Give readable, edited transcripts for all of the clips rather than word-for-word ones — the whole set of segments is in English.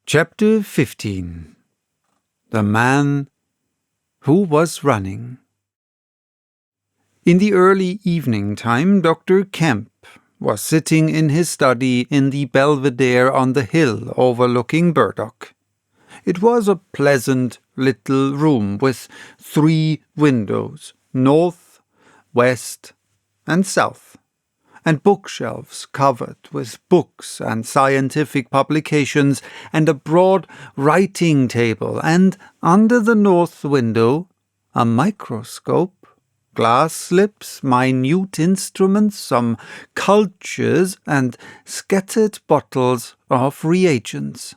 Chapter 15. The Man Who Was Running. In the early evening time, Dr. Kemp was sitting in his study in the belvedere on the hill overlooking Burdock. It was a pleasant little room with 3 windows, north, west, and south, and bookshelves covered with books and scientific publications, and a broad writing table, and under the north window a microscope, glass slips, minute instruments, some cultures, and scattered bottles of reagents.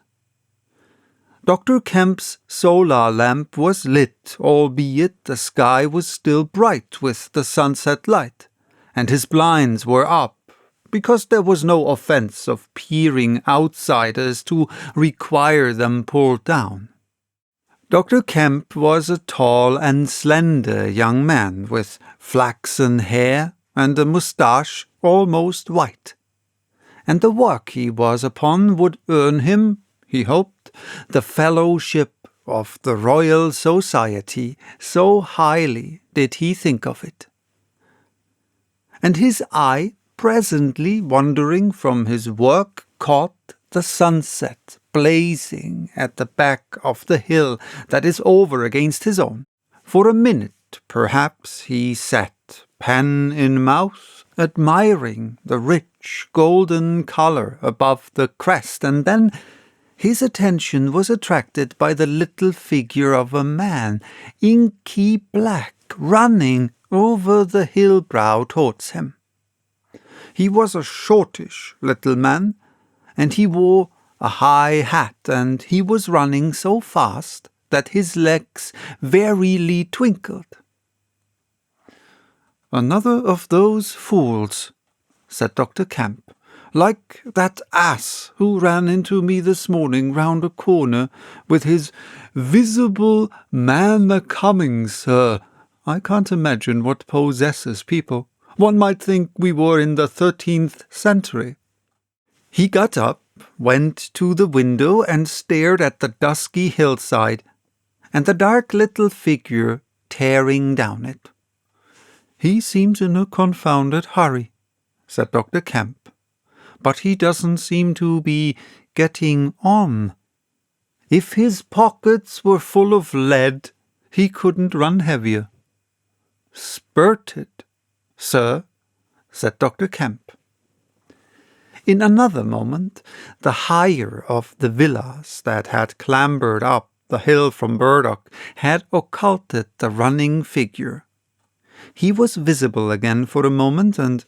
Dr. Kemp's solar lamp was lit, albeit the sky was still bright with the sunset light, and his blinds were up, because there was no offence of peering outsiders to require them pulled down. Dr. Kemp was a tall and slender young man with flaxen hair and a moustache almost white, and the work he was upon would earn him, he hoped, the fellowship of the Royal Society, so highly did he think of it. And his eye, presently wandering from his work, caught the sunset blazing at the back of the hill that is over against his own. For a minute, perhaps, he sat, pen in mouth, admiring the rich golden colour above the crest, and then his attention was attracted by the little figure of a man, inky black, running over the hill brow towards him. He was a shortish little man, and he wore a high hat, and he was running so fast that his legs verily twinkled. "Another of those fools," said Dr. Kemp, "like that ass who ran into me this morning round a corner with his visible man a-coming, sir. I can't imagine what possesses people. One might think we were in the 13th century. He got up, went to the window, and stared at the dusky hillside, and the dark little figure tearing down it. "He seems in a confounded hurry," said Dr. Kemp, "but he doesn't seem to be getting on. If his pockets were full of lead, he couldn't run heavier." "Spurted, sir," said Dr. Kemp. In another moment, the higher of the villas that had clambered up the hill from Burdock had occulted the running figure. He was visible again for a moment, and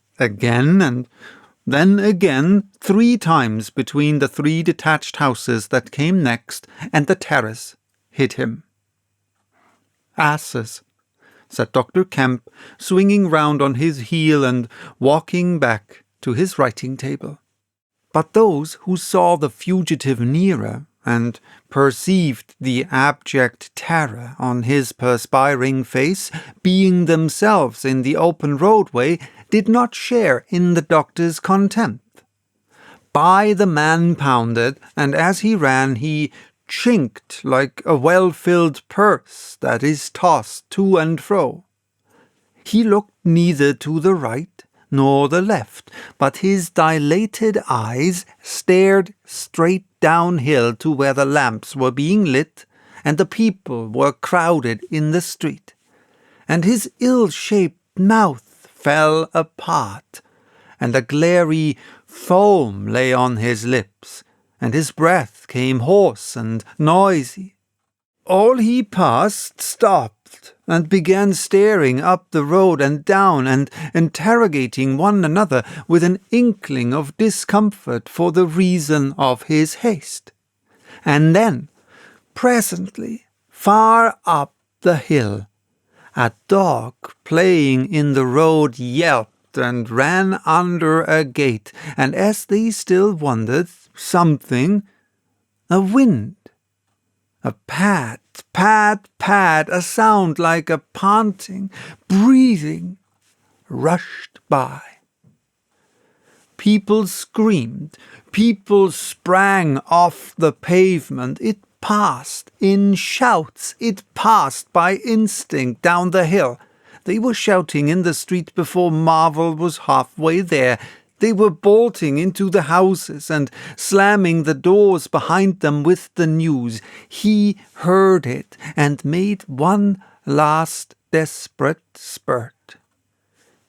then again 3 times between the 3 detached houses that came next, and the terrace hid him. "Asses," said Dr. Kemp, swinging round on his heel and walking back to his writing table. But those who saw the fugitive nearer, and perceived the abject terror on his perspiring face, being themselves in the open roadway, did not share in the doctor's contempt. By the man pounded, and as he ran he chinked like a well-filled purse that is tossed to and fro. He looked neither to the right nor the left, but his dilated eyes stared straight downhill to where the lamps were being lit and the people were crowded in the street, and his ill-shaped mouth fell apart, and a glary foam lay on his lips, and his breath came hoarse and noisy. All he passed stopped and began staring up the road and down and interrogating one another with an inkling of discomfort for the reason of his haste. And then, presently, far up the hill, a dog playing in the road yelped and ran under a gate, and as they still wondered, a wind, a pad, pad, pad, a sound like a panting, breathing, rushed by. People screamed, People sprang off the pavement. It passed in shouts. It passed by instinct down the hill. They were shouting in the street before Marvel was halfway there. They were bolting into the houses and slamming the doors behind them with the news. He heard it and made one last desperate spurt.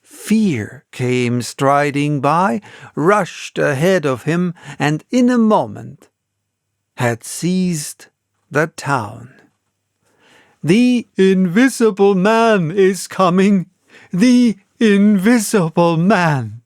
Fear came striding by, rushed ahead of him, and in a moment had seized the town. "The Invisible Man is coming! The Invisible Man!"